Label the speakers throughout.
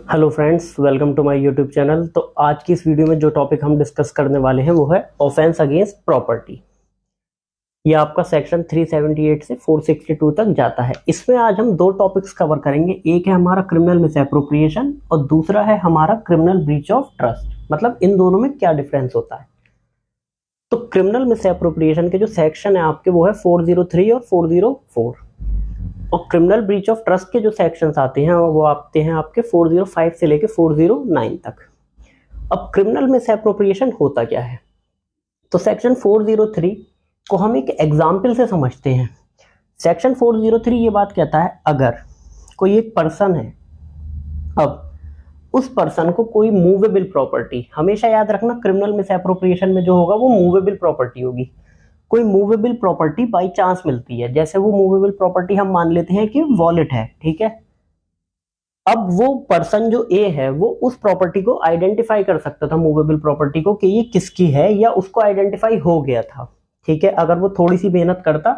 Speaker 1: Hello friends, welcome to my YouTube channel. तो आज की इस वीडियो में जो टॉपिक हम डिस्कस करने वाले हैं वो है ऑफेंस अगेंस्ट प्रॉपर्टी। ये आपका सेक्शन 378 से 462 तक जाता है। इसमें आज हम दो टॉपिक्स कवर करेंगे। एक है हमारा क्रिमिनल मिसएप्रोप्रिएशन और दूसरा है हमारा क्रिमिनल ब्रीच ऑफ ट्रस्ट। मतलब इन दोनों में क्या डिफरेंस होता है। तो क्रिमिनल मिसएप्रोप्रिएशन के जो सेक्शन है आपके वो है 403 और 404 और क्रिमिनल ब्रीच ऑफ ट्रस्ट के जो सेक्शंस आते हैं वो आते हैं आपके 405 से लेके 409 तक। अब क्रिमिनल मिसएप्रोप्रिएशन होता क्या है, तो सेक्शन 403 को हम एक एग्जाम्पल से समझते हैं। सेक्शन 403 ये बात कहता है, अगर कोई एक पर्सन है, अब उस पर्सन को कोई मूवेबल प्रॉपर्टी, हमेशा याद रखना क्रिमिनल मिसएप्रोप्रिएशन में जो होगा वो मूवेबल प्रॉपर्टी होगी, कोई मूवेबल प्रॉपर्टी बाई चांस मिलती है। जैसे वो मूवेबल प्रॉपर्टी हम मान लेते हैं कि वॉलेट है, ठीक है। अब वो पर्सन जो ए है वो उस प्रॉपर्टी को आइडेंटिफाई कर सकता था, मूवेबल प्रॉपर्टी को, कि ये किसकी है, या उसको आइडेंटिफाई हो गया था, ठीक है। अगर वो थोड़ी सी मेहनत करता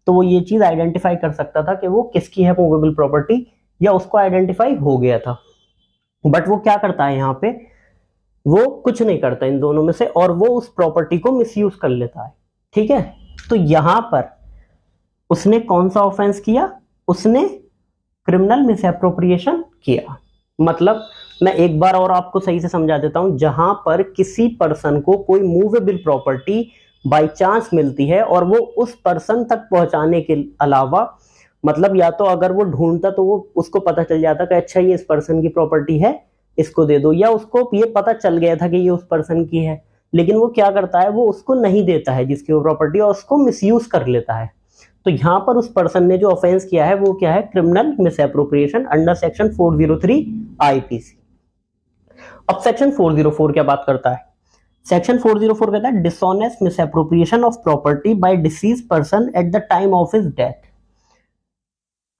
Speaker 1: तो वो ये चीज आइडेंटिफाई कर सकता था कि वो किसकी है मूवेबल प्रॉपर्टी, या उसको आइडेंटिफाई हो गया था। बट वो क्या करता है यहाँ पे, वो कुछ नहीं करता इन दोनों में से, और वो उस प्रॉपर्टी को मिसयूज कर लेता है, ठीक है। तो यहां पर उसने कौन सा ऑफेंस किया, उसने क्रिमिनल मिसएप्रोप्रिएशन किया। मतलब मैं एक बार और आपको सही से समझा देता हूं, जहां पर किसी पर्सन को कोई मूवेबल प्रॉपर्टी बाय चांस मिलती है और वो उस पर्सन तक पहुंचाने के अलावा, मतलब या तो अगर वो ढूंढता तो वो उसको पता चल जाता कि अच्छा ये इस पर्सन की प्रॉपर्टी है, इसको दे दो, या उसको ये पता चल गया था कि ये उस पर्सन की है, लेकिन वो क्या करता है, वो उसको नहीं देता है जिसकी वो प्रॉपर्टी, और उसको मिसयूज कर लेता है। तो यहां पर उस पर्सन ने जो ऑफेंस किया है वो क्या है, criminal misappropriation under section 403 IPC. अब सेक्शन 404 क्या बात करता है, सेक्शन 404 कहता है dishonest misappropriation of property by deceased person at the time of his death.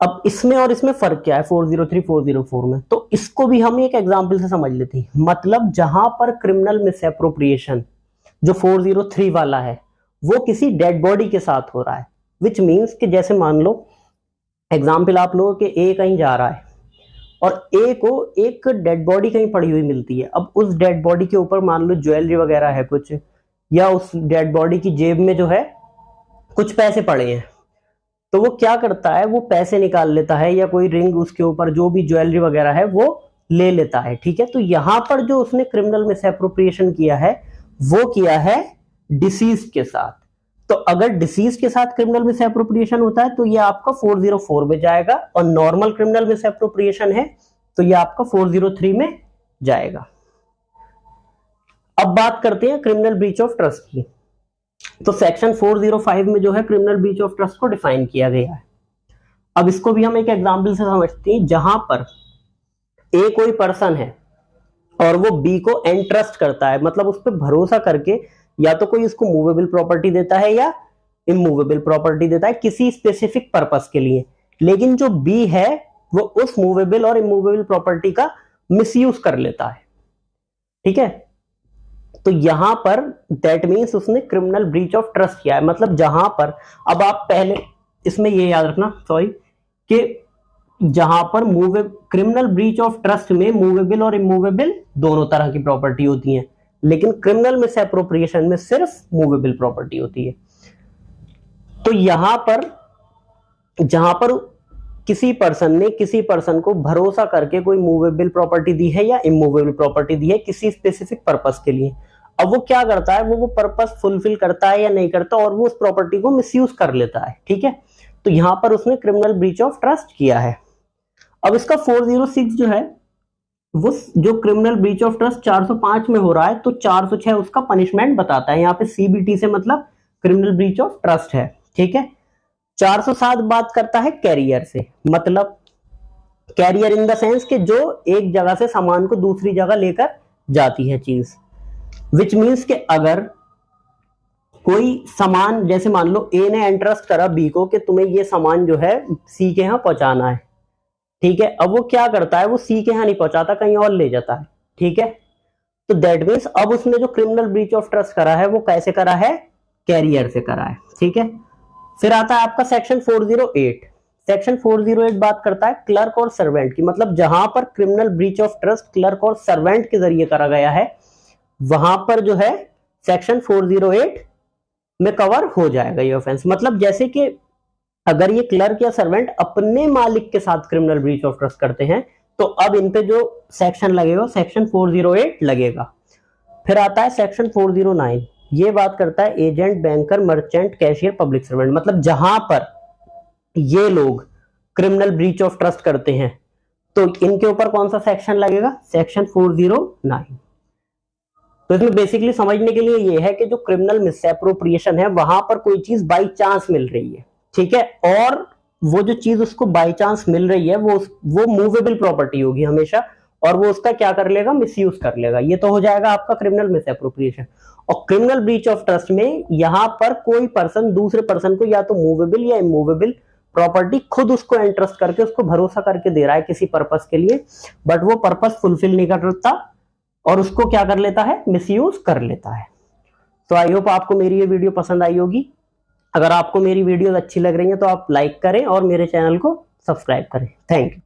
Speaker 1: अब इसमें और इसमें फर्क क्या है 403 404 में, तो इसको भी हम एक एग्जांपल से समझ लेते हैं। मतलब जहां पर क्रिमिनल मिसएप्रोप्रिएशन जो 403 वाला है वो किसी डेड बॉडी के साथ हो रहा है, विच मीन्स कि जैसे मान लो एग्जाम्पल आप लोगों के ए कहीं जा रहा है और ए को एक डेड बॉडी कहीं पड़ी हुई मिलती है। अब उस डेड बॉडी के ऊपर मान लो ज्वेलरी वगैरह है कुछ, या उस डेड बॉडी की जेब में जो है कुछ पैसे पड़े हैं, तो वो क्या करता है, वो पैसे निकाल लेता है, या कोई रिंग, उसके ऊपर जो भी ज्वेलरी वगैरह है वो ले लेता है, ठीक है। तो यहां पर जो उसने क्रिमिनल मिसएप्रोप्रिएशन किया है वो किया है डिसीज के साथ। तो अगर डिसीज के साथ क्रिमिनल मिसएप्रोप्रिएशन होता है तो ये आपका 404 में जाएगा, और नॉर्मल क्रिमिनल मिसएप्रोप्रिएशन है तो ये आपका 403 में जाएगा। अब बात करते हैं क्रिमिनल ब्रीच ऑफ ट्रस्ट की। तो सेक्शन 405 में जो है क्रिमिनल ब्रीच ऑफ ट्रस्ट को डिफाइन किया गया है। अब इसको भी हम एक एग्जांपल से समझते हैं, जहां पर ए कोई पर्सन है और वो बी को एंट्रस्ट करता है, मतलब उस पर भरोसा करके या तो कोई उसको मूवेबल प्रॉपर्टी देता है या इमूवेबल प्रॉपर्टी देता है किसी स्पेसिफिक पर्पस के लिए, लेकिन जो बी है वो उस मूवेबल और इमूवेबल प्रॉपर्टी का मिसयूज कर लेता है, ठीक है। तो यहां पर दैट मीन्स उसने क्रिमिनल ब्रीच ऑफ ट्रस्ट किया है। मतलब जहां पर, अब आप पहले इसमें ये याद रखना, सॉरी, कि जहां पर क्रिमिनल ब्रीच ऑफ ट्रस्ट में मूवेबल और इमूवेबल दोनों तरह की प्रॉपर्टी होती है, लेकिन क्रिमिनल मिसएप्रोप्रिएशन में सिर्फ मूवेबल प्रॉपर्टी होती है। तो यहां पर जहां पर किसी पर्सन ने किसी पर्सन को भरोसा करके कोई मूवेबल प्रॉपर्टी दी है या इमूवेबल प्रॉपर्टी दी है किसी स्पेसिफिक पर्पस के लिए, अब वो क्या करता है, वो पर्पस फुलफिल करता है या नहीं करता, और वो उस प्रॉपर्टी को मिसयूज कर लेता है, ठीक है। तो यहां पर उसने क्रिमिनल ब्रीच ऑफ ट्रस्ट किया है। अब इसका 406 जो है, वो जो क्रिमिनल ब्रीच ऑफ ट्रस्ट 405 में हो रहा है, तो 406 उसका पनिशमेंट बताता है। यहाँ पे सीबीटी से मतलब क्रिमिनल ब्रीच ऑफ ट्रस्ट है, ठीक है। 407 बात करता है कैरियर से, मतलब कैरियर इन द सेंस कि जो एक जगह से सामान को दूसरी जगह लेकर जाती है चीज, विच मीन्स कि अगर कोई सामान, जैसे मान लो ए ने एंट्रस्ट करा बी को कि तुम्हें ये सामान जो है सी के यहां पहुंचाना है, ठीक है। अब वो क्या करता है, वो सी के यहां नहीं पहुंचाता, कहीं और ले जाता है, ठीक है। तो दैट मीन्स अब उसने जो क्रिमिनल ब्रीच ऑफ ट्रस्ट करा है वो कैसे करा है, कैरियर से करा है, ठीक है। फिर आता है आपका सेक्शन 408। सेक्शन 408 बात करता है क्लर्क और सर्वेंट की, मतलब जहां पर criminal breach of trust clerk और सर्वेंट के जरिए करा गया है वहां पर जो है सेक्शन 408 में कवर हो जाएगा ये ऑफेंस। मतलब जैसे कि अगर ये क्लर्क या सर्वेंट अपने मालिक के साथ क्रिमिनल ब्रीच ऑफ ट्रस्ट करते हैं तो अब इन पे जो सेक्शन लगेगा सेक्शन 408 लगेगा। फिर आता है सेक्शन 409, ये बात करता है agent, banker, merchant, cashier, public servant, मतलब जहां पर ये लोग क्रिमिनल ब्रीच ऑफ ट्रस्ट करते हैं तो इनके ऊपर कौन सा सेक्शन लगेगा, सेक्शन 409। तो इसमें बेसिकली समझने के लिए ये है कि जो क्रिमिनल मिसएप्रोप्रिएशन है वहां पर कोई चीज बाई चांस मिल रही है, ठीक है, और वो जो चीज उसको बाई चांस मिल रही है वो मूवेबल प्रॉपर्टी होगी हमेशा, और वो उसका क्या कर लेगा, मिसयूज कर लेगा। ये तो हो जाएगा आपका क्रिमिनल मिसएप्रोप्रिएशन। और क्रिमिनल ब्रीच ऑफ ट्रस्ट में यहां पर कोई पर्सन दूसरे पर्सन को या तो मूवेबल या इमूवेबल प्रॉपर्टी खुद उसको एंट्रस्ट करके उसको भरोसा करके दे रहा है किसी पर्पस के लिए, बट वो पर्पस फुलफिल नहीं करता और उसको क्या कर लेता है, मिसयूज कर लेता है। तो आई होप आपको मेरी ये वीडियो पसंद आई होगी। अगर आपको मेरी वीडियोस अच्छी लग रही है तो आप लाइक करें और मेरे चैनल को सब्सक्राइब करें। Thank you.